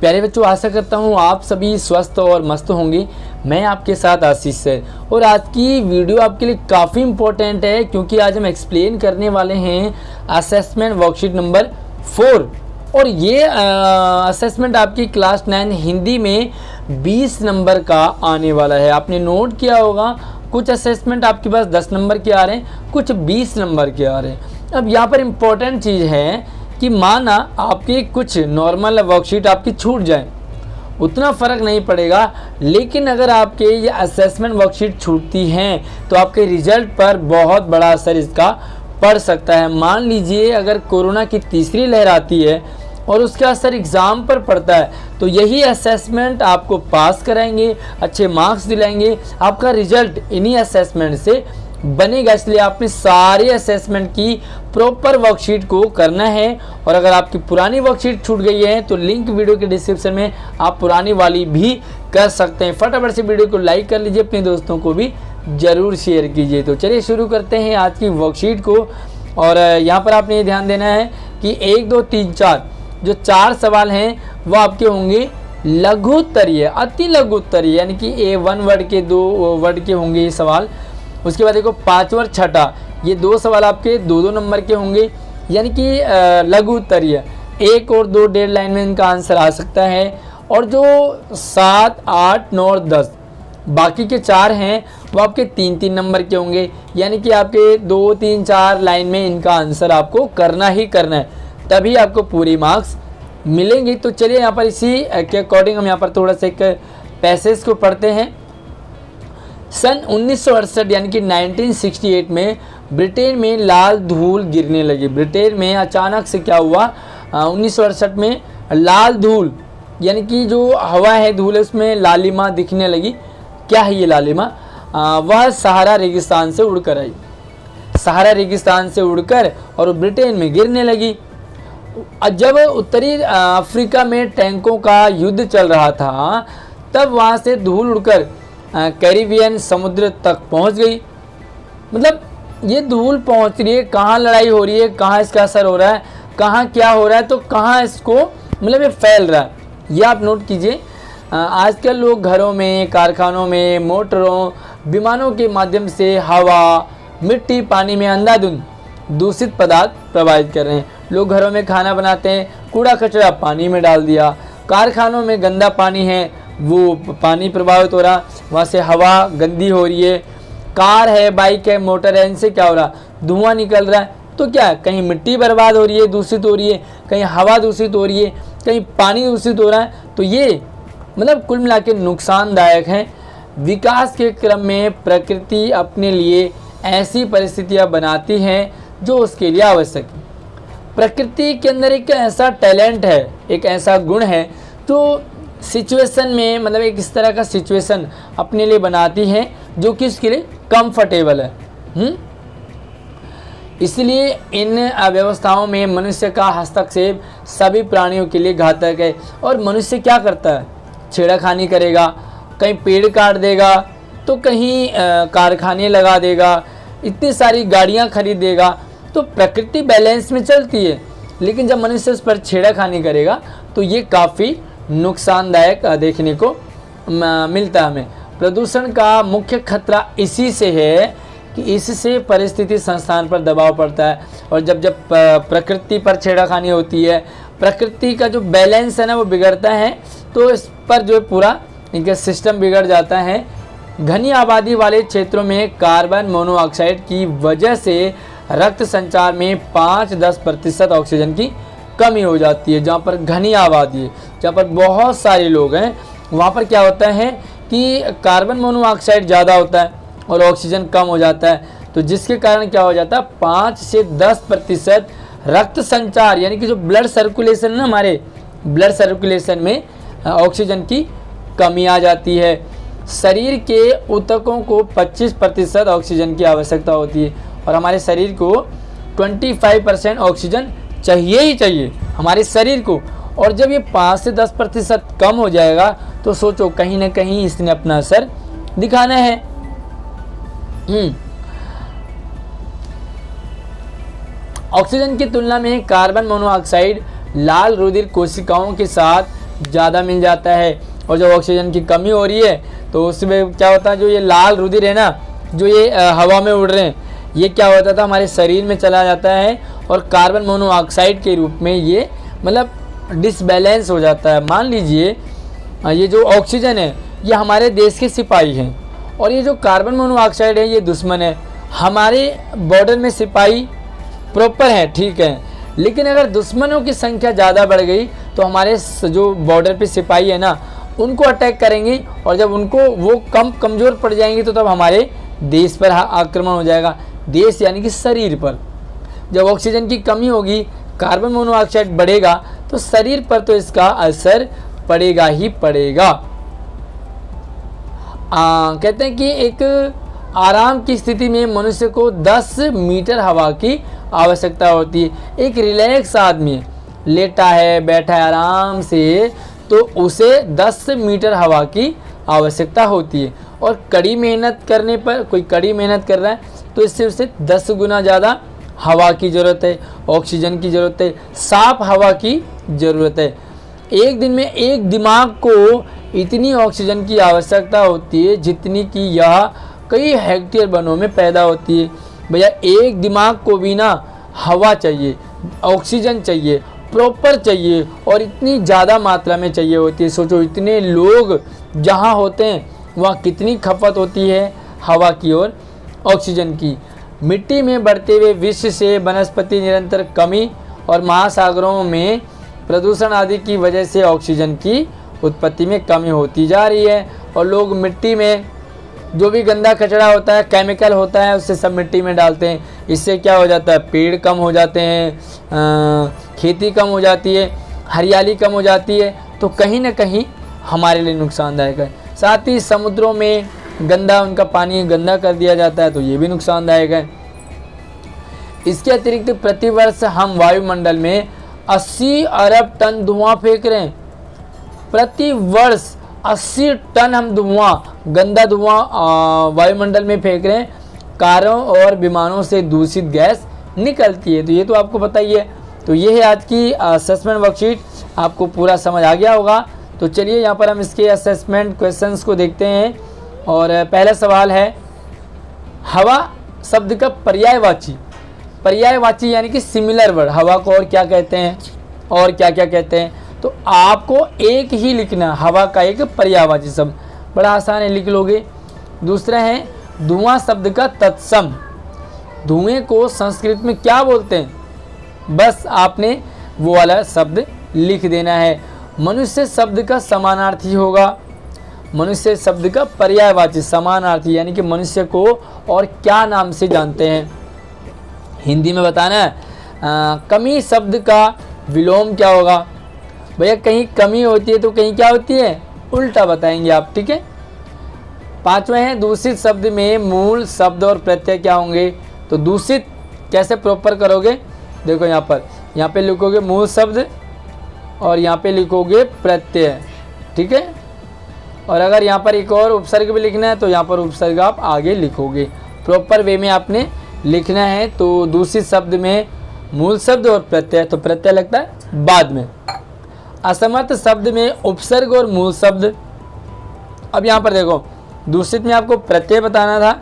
प्यारे बच्चों, आशा करता हूँ आप सभी स्वस्थ और मस्त होंगे। मैं आपके साथ आशीष है और आज की वीडियो आपके लिए काफ़ी इम्पोर्टेंट है क्योंकि आज हम एक्सप्लेन करने वाले हैं असेसमेंट वर्कशीट नंबर 4। और ये असेसमेंट आपकी क्लास 9 हिंदी में 20 नंबर का आने वाला है। आपने नोट किया होगा कुछ असेसमेंट आपके पास 10 नंबर के आ रहे हैं, कुछ 20 नंबर के आ रहे हैं। अब यहाँ पर इम्पोर्टेंट चीज़ है कि माना आपकी कुछ नॉर्मल वर्कशीट आपकी छूट जाए, उतना फ़र्क नहीं पड़ेगा, लेकिन अगर आपके ये असेसमेंट वर्कशीट छूटती हैं तो आपके रिजल्ट पर बहुत बड़ा असर इसका पड़ सकता है। मान लीजिए अगर कोरोना की तीसरी लहर आती है और उसका असर एग्ज़ाम पर पड़ता है तो यही असेसमेंट आपको पास कराएंगे, अच्छे मार्क्स दिलाएंगे, आपका रिजल्ट इन्हीं असेसमेंट से बनेगा। इसलिए आपने सारे असेसमेंट की प्रॉपर वर्कशीट को करना है। और अगर आपकी पुरानी वर्कशीट छूट गई है तो लिंक वीडियो के डिस्क्रिप्शन में आप पुरानी वाली भी कर सकते हैं। फटाफट से वीडियो को लाइक कर लीजिए, अपने दोस्तों को भी ज़रूर शेयर कीजिए। तो चलिए शुरू करते हैं आज की वर्कशीट को। और यहाँ पर आपने ये ध्यान देना है कि 1, 2, 3, 4 जो 4 सवाल हैं वो आपके होंगे लघु उत्तरीय, अति लघु उत्तरीय, यानी कि A1 वर्ड के 2 वर्ड के होंगे ये सवाल। उसके बाद देखो 5 और 6 ये 2 सवाल आपके 2-2 नंबर के होंगे, यानी कि लघु उत्तरीय। 1 और 2 डेढ़ लाइन में इनका आंसर आ सकता है। और जो 7, 8, 9 और 10 बाकी के 4 हैं वो आपके 3-3 नंबर के होंगे, यानी कि आपके 2, 3, 4 लाइन में इनका आंसर आपको करना ही करना है, तभी आपको पूरी मार्क्स मिलेंगी। तो चलिए यहाँ पर इसी के अकॉर्डिंग हम यहाँ पर थोड़ा सा एक पैसेज को पढ़ते हैं। सन 1968 यानी कि 1968 में ब्रिटेन में लाल धूल गिरने लगी। ब्रिटेन में अचानक से क्या हुआ, 1968 में लाल धूल यानी कि जो हवा है, धूल है, उसमें लालिमा दिखने लगी। क्या है ये लालिमा? वह सहारा रेगिस्तान से उड़कर आई, सहारा रेगिस्तान से उड़कर और ब्रिटेन में गिरने लगी। जब उत्तरी अफ्रीका में टैंकों का युद्ध चल रहा था तब वहाँ से धूल उड़कर कैरिबियन समुद्र तक पहुँच गई। मतलब ये धूल पहुँच रही है, कहाँ लड़ाई हो रही है, कहाँ इसका असर हो रहा है, कहाँ क्या हो रहा है, तो कहाँ इसको मतलब ये फैल रहा है, ये आप नोट कीजिए। आजकल लोग घरों में, कारखानों में, मोटरों, विमानों के माध्यम से हवा, मिट्टी, पानी में अंधाधुंध दूषित पदार्थ प्रवाहित कर रहे हैं। लोग घरों में खाना बनाते हैं, कूड़ा कचरा पानी में डाल दिया। कारखानों में गंदा पानी है, वो पानी प्रभावित हो रहा, वहाँ से हवा गंदी हो रही है। कार है, बाइक है, मोटर है, इनसे क्या हो रहा, धुआं निकल रहा है। तो क्या, कहीं मिट्टी बर्बाद हो रही है, दूषित हो रही है, कहीं हवा दूषित हो रही है, कहीं पानी दूषित हो रहा है। तो ये मतलब कुल मिला के नुकसानदायक है। विकास के क्रम में प्रकृति अपने लिए ऐसी परिस्थितियाँ बनाती हैं जो उसके लिए आवश्यक है। प्रकृति के अंदर एक ऐसा टैलेंट है, एक ऐसा गुण है जो सिचुएशन में मतलब एक इस तरह का सिचुएशन अपने लिए बनाती है जो कि उसके लिए कंफर्टेबल है। इसलिए इन अव्यवस्थाओं में मनुष्य का हस्तक्षेप सभी प्राणियों के लिए घातक है। और मनुष्य क्या करता है, छेड़खानी करेगा, कहीं पेड़ काट देगा, तो कहीं कारखाने लगा देगा, इतनी सारी गाड़ियाँ खरीदेगा। तो प्रकृति बैलेंस में चलती है, लेकिन जब मनुष्य उस पर छेड़खानी करेगा तो ये काफ़ी नुकसानदायक देखने को मिलता है हमें। प्रदूषण का मुख्य खतरा इसी से है कि इससे परिस्थिति संस्थान पर दबाव पड़ता है। और जब प्रकृति पर छेड़खानी होती है, प्रकृति का जो बैलेंस है ना वो बिगड़ता है, तो इस पर जो पूरा इनका सिस्टम बिगड़ जाता है। घनी आबादी वाले क्षेत्रों में कार्बन मोनोऑक्साइड की वजह से रक्त संचार में 5-10% ऑक्सीजन की कमी हो जाती है। जहाँ पर घनी आबादी है, जहाँ पर बहुत सारे लोग हैं, वहाँ पर क्या होता है कि कार्बन मोनोऑक्साइड ज़्यादा होता है और ऑक्सीजन कम हो जाता है। तो जिसके कारण क्या हो जाता है, 5 से 10% रक्त संचार यानी कि जो ब्लड सर्कुलेशन है ना, हमारे ब्लड सर्कुलेशन में ऑक्सीजन की कमी आ जाती है। शरीर के ऊतकों को 25% ऑक्सीजन की आवश्यकता होती है और हमारे शरीर को 25% ऑक्सीजन चाहिए ही चाहिए हमारे शरीर को। और जब ये 5 से 10% कम हो जाएगा तो सोचो कहीं ना कहीं इसने अपना असर दिखाना है। ऑक्सीजन की तुलना में कार्बन मोनोऑक्साइड लाल रुधिर कोशिकाओं के साथ ज़्यादा मिल जाता है। और जब ऑक्सीजन की कमी हो रही है तो उसमें क्या होता है, जो ये लाल रुधिर है ना, जो ये हवा में उड़ रहे हैं, ये क्या होता था हमारे शरीर में चला जाता है और कार्बन मोनोऑक्साइड के रूप में ये मतलब डिसबैलेंस हो जाता है। मान लीजिए ये जो ऑक्सीजन है ये हमारे देश के सिपाही हैं और ये जो कार्बन मोनोऑक्साइड है ये दुश्मन है। हमारे बॉर्डर में सिपाही प्रॉपर है, ठीक है, लेकिन अगर दुश्मनों की संख्या ज़्यादा बढ़ गई तो हमारे जो बॉर्डर पे सिपाही है ना उनको अटैक करेंगे और जब उनको वो कमज़ोर पड़ जाएंगे तो तब हमारे देश पर आक्रमण हो जाएगा। देश यानी कि शरीर पर। जब ऑक्सीजन की कमी होगी, कार्बन मोनोऑक्साइड बढ़ेगा तो शरीर पर तो इसका असर पड़ेगा ही पड़ेगा। कहते हैं कि एक आराम की स्थिति में मनुष्य को 10 मीटर हवा की आवश्यकता होती है। एक रिलैक्स आदमी लेटा है, बैठा है आराम से, तो उसे 10 मीटर हवा की आवश्यकता होती है। और कड़ी मेहनत करने पर, कोई कड़ी मेहनत कर रहा है तो इससे उसे 10 गुना ज़्यादा हवा की ज़रूरत है, ऑक्सीजन की ज़रूरत है, साफ हवा की ज़रूरत है। एक दिन में एक दिमाग को इतनी ऑक्सीजन की आवश्यकता होती है जितनी कि यह कई हेक्टेयर वनों में पैदा होती है। भैया एक दिमाग को भी ना हवा चाहिए, ऑक्सीजन चाहिए, प्रॉपर चाहिए और इतनी ज़्यादा मात्रा में चाहिए होती है। सोचो इतने लोग जहाँ होते हैं वहाँ कितनी खपत होती है हवा की और ऑक्सीजन की। मिट्टी में बढ़ते हुए विश्व से वनस्पति निरंतर कमी और महासागरों में प्रदूषण आदि की वजह से ऑक्सीजन की उत्पत्ति में कमी होती जा रही है। और लोग मिट्टी में जो भी गंदा कचरा होता है, केमिकल होता है, उससे सब मिट्टी में डालते हैं। इससे क्या हो जाता है, पेड़ कम हो जाते हैं, खेती कम हो जाती है, हरियाली कम हो जाती है, तो कहीं ना कहीं हमारे लिए नुकसानदायक है। साथ ही समुद्रों में गंदा, उनका पानी गंदा कर दिया जाता है तो ये भी नुकसानदायक है। इसके अतिरिक्त प्रतिवर्ष हम वायुमंडल में 80 अरब टन धुआं फेंक रहे हैं। प्रति वर्ष 80 टन हम धुआं, गंदा धुआं वायुमंडल में फेंक रहे हैं। कारों और विमानों से दूषित गैस निकलती है, तो ये तो आपको पता ही है। तो ये है आज की असेसमेंट वर्कशीट, आपको पूरा समझ आ गया होगा। तो चलिए यहाँ पर हम इसके असेसमेंट क्वेश्चंस को देखते हैं। और पहला सवाल है, हवा शब्द का पर्यायवाची, पर्यायवाची यानी कि सिमिलर वर्ड, हवा को और क्या कहते हैं और क्या क्या कहते हैं, तो आपको एक ही लिखना, हवा का एक पर्यायवाची शब्द, बड़ा आसान है, लिख लोगे। दूसरा है धुआं शब्द का तत्सम, धुएं को संस्कृत में क्या बोलते हैं, बस आपने वो वाला शब्द लिख देना है। मनुष्य शब्द का समानार्थी होगा, मनुष्य शब्द का पर्यायवाची समानार्थी यानी कि मनुष्य को और क्या नाम से जानते हैं, हिंदी में बताना है। कमी शब्द का विलोम क्या होगा, भैया कहीं कमी होती है तो कहीं क्या होती है, उल्टा बताएंगे आप, ठीक है। पांचवा है दूषित शब्द में मूल शब्द और प्रत्यय क्या होंगे, तो दूषित कैसे प्रॉपर करोगे, देखो यहाँ पे लिखोगे मूल शब्द और यहाँ पे लिखोगे प्रत्यय, ठीक है। और अगर यहाँ पर एक और उपसर्ग भी लिखना है तो यहाँ पर उपसर्ग आप आगे लिखोगे, प्रॉपर वे में आपने लिखना है। तो दूषित शब्द में मूल शब्द और प्रत्यय, तो प्रत्यय लगता है बाद में। असमर्थ शब्द में उपसर्ग और मूल शब्द, अब यहाँ पर देखो दूषित में आपको प्रत्यय बताना था,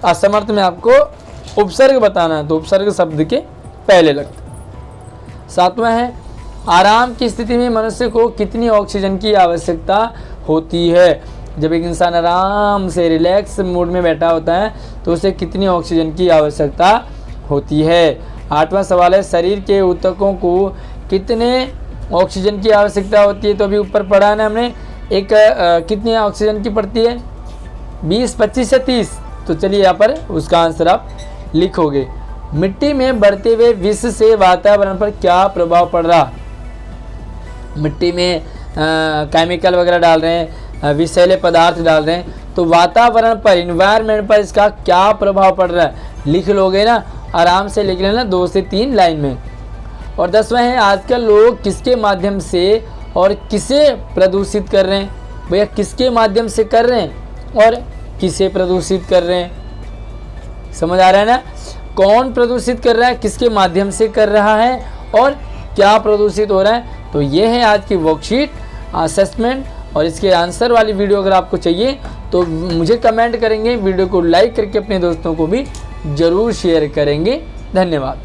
असमर्थ में आपको उपसर्ग बताना है, तो उपसर्ग शब्द के पहले लगता है। सातवां है आराम की स्थिति में मनुष्य को कितनी ऑक्सीजन की आवश्यकता होती है, जब एक इंसान आराम से रिलैक्स मूड में बैठा होता है तो उसे कितनी ऑक्सीजन की आवश्यकता होती है। आठवां सवाल है शरीर के ऊतकों को कितने ऑक्सीजन की आवश्यकता होती है, तो अभी ऊपर पढ़ा ना हमने, एक कितनी ऑक्सीजन की पड़ती है, 20, 25 या 30, तो चलिए यहाँ पर उसका आंसर आप लिखोगे। मिट्टी में बढ़ते हुए विष से वातावरण पर क्या प्रभाव पड़ रहा, मिट्टी में केमिकल वगैरह डाल रहे हैं, विषैले पदार्थ डाल रहे हैं, तो वातावरण पर, इन्वायरमेंट पर इसका क्या प्रभाव पड़ रहा है, लिख लोगे ना, आराम से लिख लेना 2 से 3 लाइन में। और 10वां है आजकल लोग किसके माध्यम से और किसे प्रदूषित कर रहे हैं, भैया किसके माध्यम से कर रहे हैं और किसे प्रदूषित कर रहे हैं, समझ आ रहा है ना, कौन प्रदूषित कर रहा है, किसके माध्यम से कर रहा है और क्या प्रदूषित हो रहा है। तो ये है आज की वर्कशीट। असेसमेंट और इसके आंसर वाली वीडियो अगर आपको चाहिए तो मुझे कमेंट करेंगे, वीडियो को लाइक करके अपने दोस्तों को भी ज़रूर शेयर करेंगे। धन्यवाद।